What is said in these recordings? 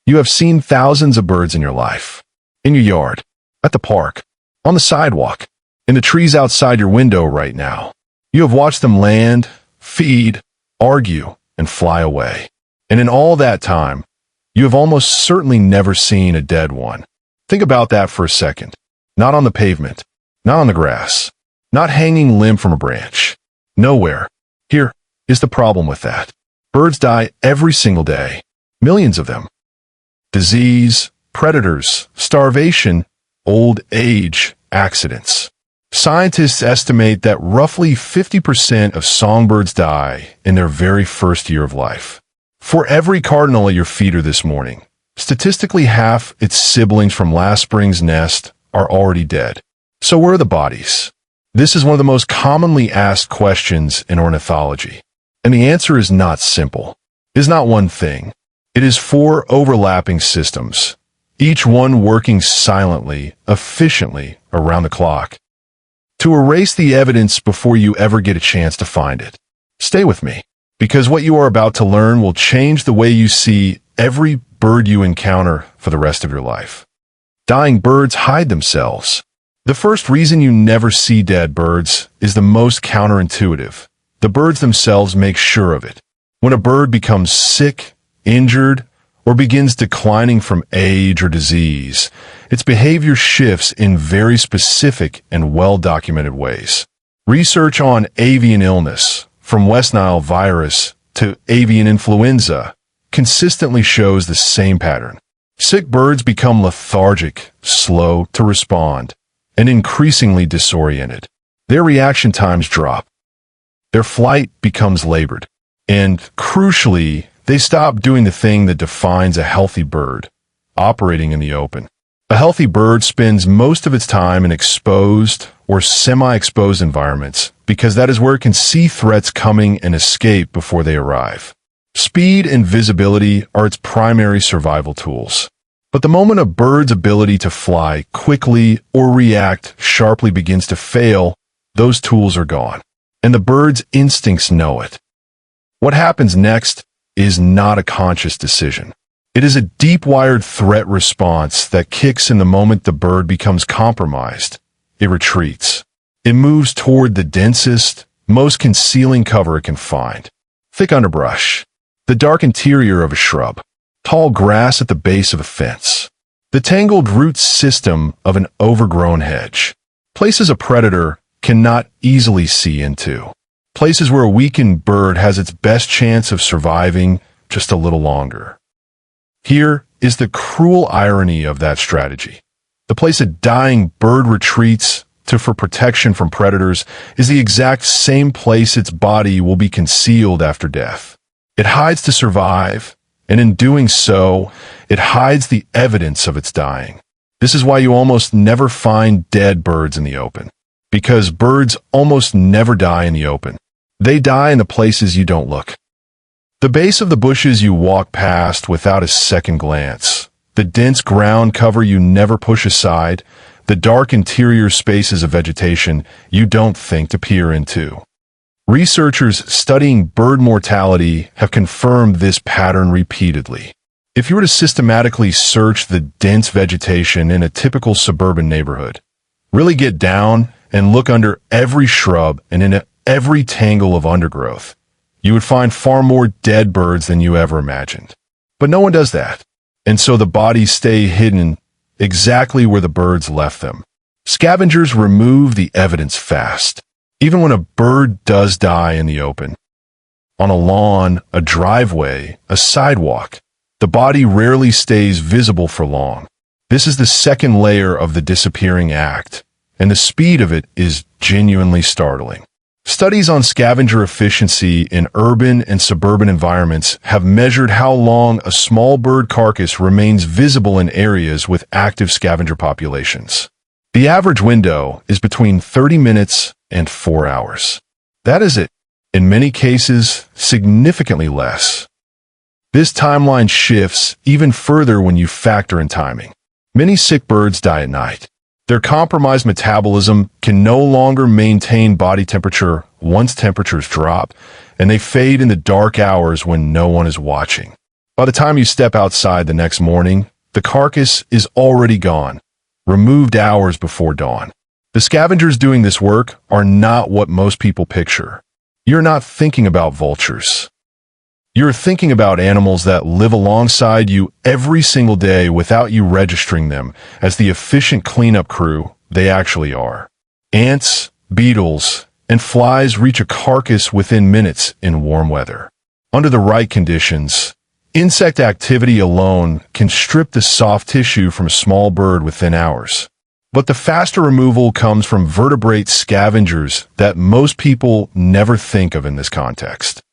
You have seen thousands of birds in your life. In your yard, at the park, on the sidewalk, in the trees outside your window right now. You have watched them land, feed, argue, and fly away. And in all that time, you have almost certainly never seen a dead one. Think about that for a second. Not on the pavement, not on the grass, not hanging limb from a branch. Nowhere. Here is the problem with that. Birds die every single day. Millions of them. Disease, predators, starvation, old age, accidents. Scientists estimate that roughly 50% of songbirds die in their very first year of life. For every cardinal at your feeder this morning, statistically half its siblings from last spring's nest are already dead. So where are the bodies? This is one of the most commonly asked questions in ornithology. And the answer is not simple. It is not one thing. It is 4 overlapping systems, each one working silently, efficiently, around the clock. To erase the evidence before you ever get a chance to find it. Stay with me, because what you are about to learn will change the way you see every bird you encounter for the rest of your life. Dying birds hide themselves. The first reason you never see dead birds is the most counterintuitive. The birds themselves make sure of it. When a bird becomes sick, injured, or begins declining from age or disease, its behavior shifts in very specific and well-documented ways. Research on avian illness, from West Nile virus to avian influenza, consistently shows the same pattern. Sick birds become lethargic, slow to respond, and increasingly disoriented. Their reaction times drop. Their flight becomes labored. And, crucially, they stop doing the thing that defines a healthy bird, operating in the open. A healthy bird spends most of its time in exposed or semi-exposed environments because that is where it can see threats coming and escape before they arrive. Speed and visibility are its primary survival tools. But the moment a bird's ability to fly quickly or react sharply begins to fail, those tools are gone. And the bird's instincts know it. What happens next is not a conscious decision. It is a deep-wired threat response that kicks in the moment the bird becomes compromised. It retreats. It moves toward the densest, most concealing cover it can find. Thick underbrush, the dark interior of a shrub, tall grass at the base of a fence, the tangled root system of an overgrown hedge, places a predator cannot easily see into. Places where a weakened bird has its best chance of surviving just a little longer. Here is the cruel irony of that strategy. The place a dying bird retreats to for protection from predators is the exact same place its body will be concealed after death. It hides to survive, and in doing so, it hides the evidence of its dying. This is why you almost never find dead birds in the open. Because birds almost never die in the open. They die in the places you don't look. The base of the bushes you walk past without a second glance. The dense ground cover you never push aside. The dark interior spaces of vegetation you don't think to peer into. Researchers studying bird mortality have confirmed this pattern repeatedly. If you were to systematically search the dense vegetation in a typical suburban neighborhood, really get down and look under every shrub and in every tangle of undergrowth, you would find far more dead birds than you ever imagined. But no one does that, and so the bodies stay hidden exactly where the birds left them. Scavengers remove the evidence fast, even when a bird does die in the open. On a lawn, a driveway, a sidewalk, the body rarely stays visible for long. This is the second layer of the disappearing act, and the speed of it is genuinely startling. Studies on scavenger efficiency in urban and suburban environments have measured how long a small bird carcass remains visible in areas with active scavenger populations. The average window is between 30 minutes and 4 hours. That is it. In many cases, significantly less. This timeline shifts even further when you factor in timing. Many sick birds die at night. Their compromised metabolism can no longer maintain body temperature once temperatures drop, and they fade in the dark hours when no one is watching. By the time you step outside the next morning, the carcass is already gone, removed hours before dawn. The scavengers doing this work are not what most people picture. You're not thinking about vultures. You're thinking about animals that live alongside you every single day without you registering them as the efficient cleanup crew they actually are. Ants, beetles, and flies reach a carcass within minutes in warm weather. Under the right conditions, insect activity alone can strip the soft tissue from a small bird within hours. But the faster removal comes from vertebrate scavengers that most people never think of in this context.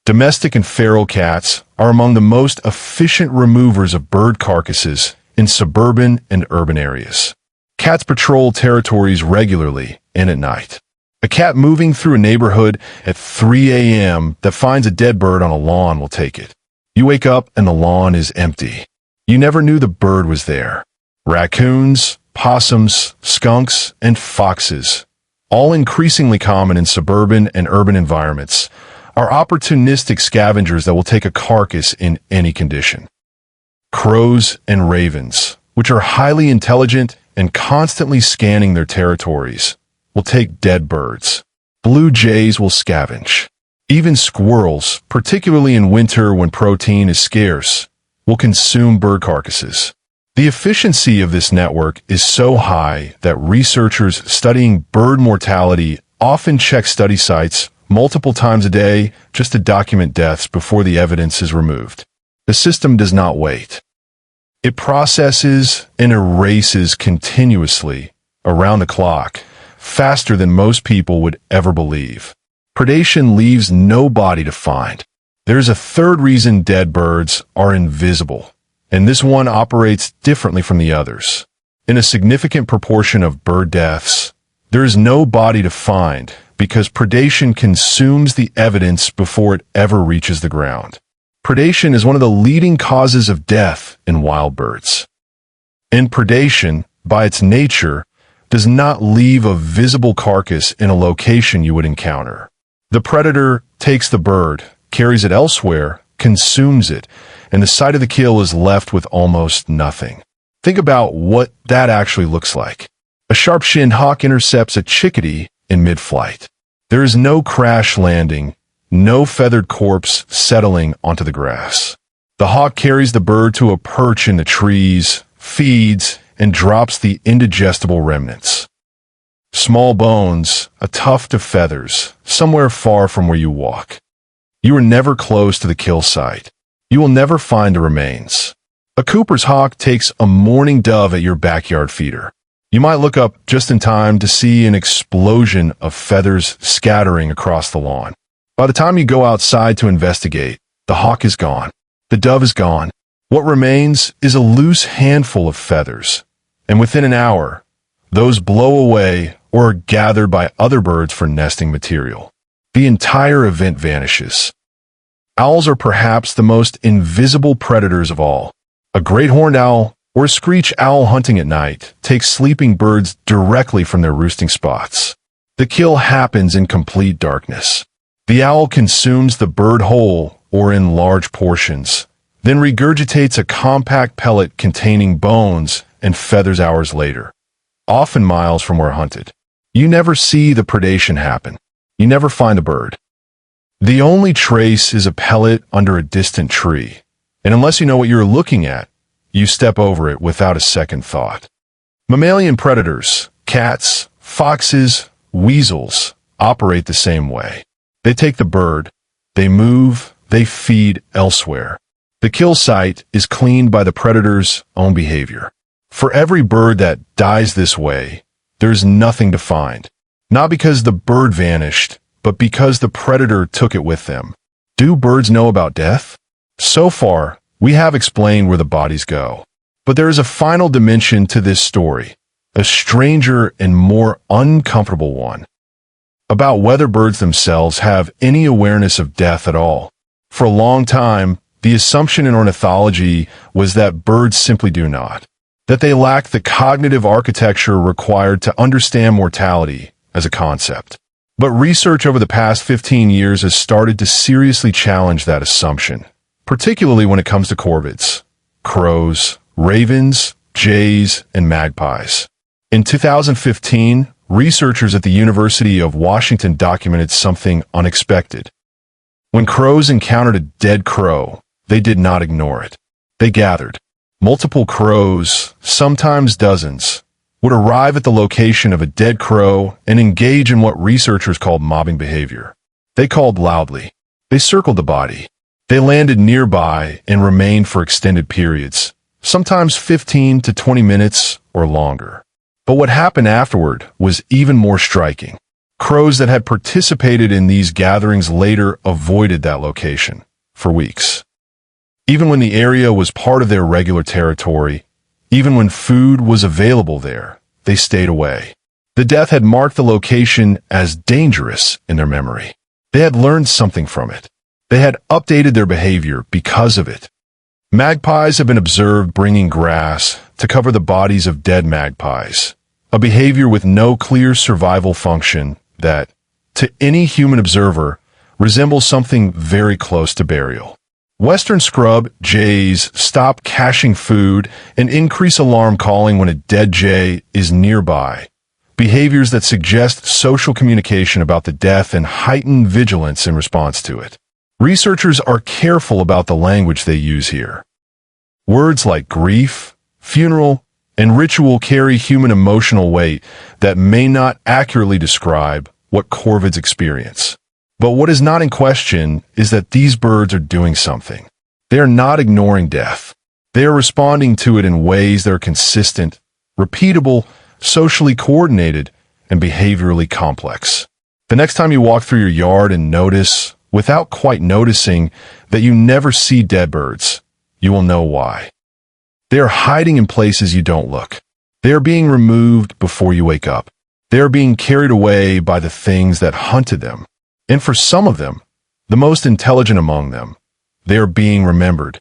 Domestic and feral cats are among the most efficient removers of bird carcasses in suburban and urban areas. Cats patrol territories regularly and at night. A cat moving through a neighborhood at 3 a.m. that finds a dead bird on a lawn will take it. You wake up and the lawn is empty. You never knew the bird was there. Raccoons, opossums, skunks, and foxes, all increasingly common in suburban and urban environments, are opportunistic scavengers that will take a carcass in any condition. Crows and ravens, which are highly intelligent and constantly scanning their territories, will take dead birds. Blue jays will scavenge. Even squirrels, particularly in winter when protein is scarce, will consume bird carcasses. The efficiency of this network is so high that researchers studying bird mortality often check study sites multiple times a day just to document deaths before the evidence is removed. The system does not wait. It processes and erases continuously, around the clock, faster than most people would ever believe. Predation leaves no body to find. There's a third reason dead birds are invisible, and this one operates differently from the others. In a significant proportion of bird deaths, there is no body to find because predation consumes the evidence before it ever reaches the ground. Predation is one of the leading causes of death in wild birds. And predation, by its nature, does not leave a visible carcass in a location you would encounter. The predator takes the bird, carries it elsewhere, consumes it, and the site of the kill is left with almost nothing. Think about what that actually looks like. A sharp-shinned hawk intercepts a chickadee in mid-flight. There is no crash landing, no feathered corpse settling onto the grass. The hawk carries the bird to a perch in the trees, feeds, and drops the indigestible remnants. Small bones, a tuft of feathers, somewhere far from where you walk. You are never close to the kill site. You will never find the remains. A Cooper's hawk takes a mourning dove at your backyard feeder. You might look up just in time to see an explosion of feathers scattering across the lawn. By the time you go outside to investigate, the hawk is gone. The dove is gone. What remains is a loose handful of feathers, and within an hour, those blow away or are gathered by other birds for nesting material. The entire event vanishes. Owls are perhaps the most invisible predators of all. A great horned owl or a screech owl hunting at night takes sleeping birds directly from their roosting spots. The kill happens in complete darkness. The owl consumes the bird whole or in large portions, then regurgitates a compact pellet containing bones and feathers hours later, often miles from where hunted. You never see the predation happen. You never find the bird. The only trace is a pellet under a distant tree, and unless you know what you're looking at, you step over it without a second thought. Mammalian predators, cats, foxes, weasels, operate the same way. They take the bird, they move, they feed elsewhere. The kill site is cleaned by the predator's own behavior. For every bird that dies this way, there's nothing to find. Not because the bird vanished, but because the predator took it with them. Do birds know about death? So far, we have explained where the bodies go. But there is a final dimension to this story, a stranger and more uncomfortable one, about whether birds themselves have any awareness of death at all. For a long time, the assumption in ornithology was that birds simply do not, that they lack the cognitive architecture required to understand mortality as a concept. But research over the past 15 years has started to seriously challenge that assumption. particularly when it comes to corvids, crows, ravens, jays, and magpies. In 2015, researchers at the University of Washington documented something unexpected. When crows encountered a dead crow, they did not ignore it. They gathered. Multiple crows, sometimes dozens, would arrive at the location of a dead crow and engage in what researchers called mobbing behavior. They called loudly. They circled the body. They landed nearby and remained for extended periods, sometimes 15 to 20 minutes or longer. But what happened afterward was even more striking. Crows that had participated in these gatherings later avoided that location for weeks. Even when the area was part of their regular territory, even when food was available there, they stayed away. The death had marked the location as dangerous in their memory. They had learned something from it. They had updated their behavior because of it. Magpies have been observed bringing grass to cover the bodies of dead magpies, a behavior with no clear survival function that, to any human observer, resembles something very close to burial. Western scrub jays stop caching food and increase alarm calling when a dead jay is nearby, behaviors that suggest social communication about the death and heightened vigilance in response to it. Researchers are careful about the language they use here. Words like grief, funeral, and ritual carry human emotional weight that may not accurately describe what corvids experience. But what is not in question is that these birds are doing something. They are not ignoring death. They are responding to it in ways that are consistent, repeatable, socially coordinated, and behaviorally complex. The next time you walk through your yard and notice, without quite noticing, that you never see dead birds, you will know why. They are hiding in places you don't look. They are being removed before you wake up. They are being carried away by the things that hunted them. And for some of them, the most intelligent among them, they are being remembered,